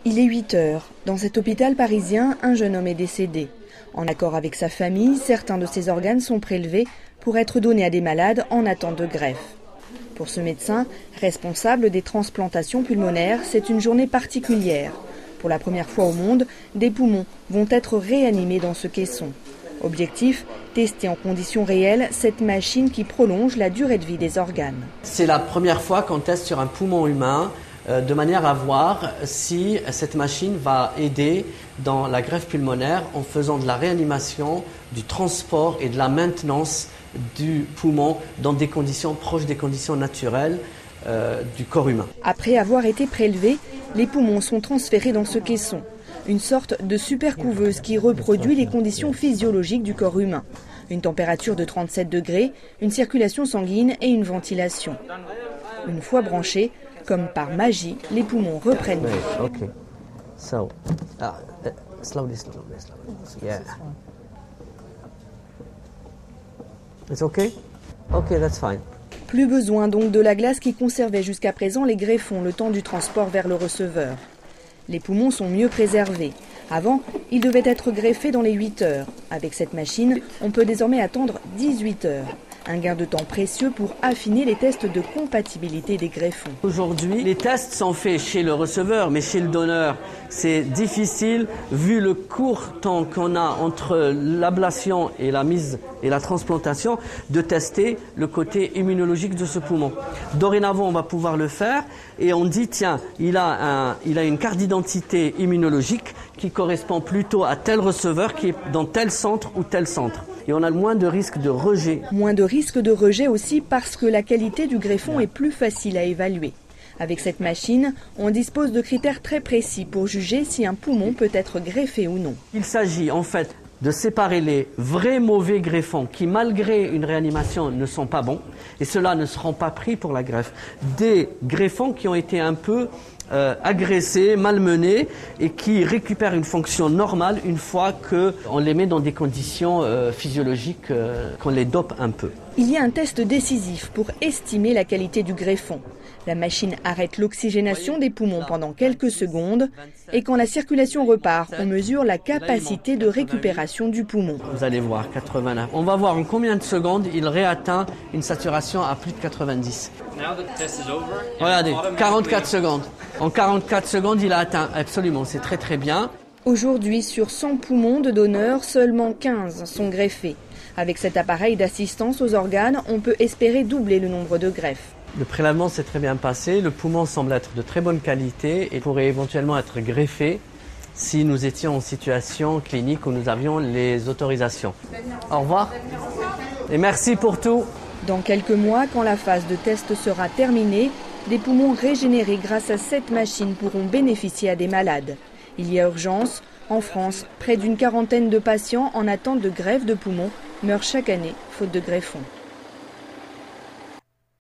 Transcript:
Il est 8 heures. Dans cet hôpital parisien, un jeune homme est décédé. En accord avec sa famille, certains de ses organes sont prélevés pour être donnés à des malades en attente de greffe. Pour ce médecin, responsable des transplantations pulmonaires, c'est une journée particulière. Pour la première fois au monde, des poumons vont être réanimés dans ce caisson. Objectif, tester en conditions réelles cette machine qui prolonge la durée de vie des organes. C'est la première fois qu'on teste sur un poumon humain de manière à voir si cette machine va aider dans la greffe pulmonaire en faisant de la réanimation, du transport et de la maintenance du poumon dans des conditions proches des conditions naturelles du corps humain. Après avoir été prélevés, les poumons sont transférés dans ce caisson, une sorte de super couveuse qui reproduit les conditions physiologiques du corps humain. Une température de 37 degrés, une circulation sanguine et une ventilation. Une fois branchés, comme par magie, les poumons reprennent vie. Okay. So, slowly. Yeah. It's okay? Okay, that's fine. Plus besoin donc de la glace qui conservait jusqu'à présent les greffons le temps du transport vers le receveur. Les poumons sont mieux préservés. Avant, ils devaient être greffés dans les 8 heures. Avec cette machine, on peut désormais attendre 18 heures. Un gain de temps précieux pour affiner les tests de compatibilité des greffons. Aujourd'hui, les tests sont faits chez le receveur, mais chez le donneur, c'est difficile, vu le court temps qu'on a entre l'ablation et la mise et la transplantation, de tester le côté immunologique de ce poumon. Dorénavant, on va pouvoir le faire et on dit, tiens, il a une carte d'identité immunologique qui correspond plutôt à tel receveur qui est dans tel centre ou tel centre. Et on a moins de risque de rejet. Moins de risque de rejet aussi parce que la qualité du greffon est plus facile à évaluer. Avec cette machine, on dispose de critères très précis pour juger si un poumon peut être greffé ou non. Il s'agit en fait de séparer les vrais mauvais greffons qui, malgré une réanimation, ne sont pas bons et ceux-là ne seront pas pris pour la greffe. Des greffons qui ont été un peu agressés, malmenés et qui récupèrent une fonction normale une fois qu'on les met dans des conditions physiologiques, qu'on les dope un peu. Il y a un test décisif pour estimer la qualité du greffon. La machine arrête l'oxygénation des poumons pendant quelques secondes et quand la circulation repart, on mesure la capacité de récupération du poumon. Vous allez voir, 89. On va voir en combien de secondes il réatteint une saturation à plus de 90. Regardez, 44 secondes. En 44 secondes, il a atteint. Absolument, c'est très très bien. Aujourd'hui, sur 100 poumons de donneurs, seulement 15 sont greffés. Avec cet appareil d'assistance aux organes, on peut espérer doubler le nombre de greffes. Le prélèvement s'est très bien passé, le poumon semble être de très bonne qualité et pourrait éventuellement être greffé si nous étions en situation clinique où nous avions les autorisations. Au revoir et merci pour tout. Dans quelques mois, quand la phase de test sera terminée, des poumons régénérés grâce à cette machine pourront bénéficier à des malades. Il y a urgence. En France, près d'une quarantaine de patients en attente de greffe de poumons meurent chaque année faute de greffons.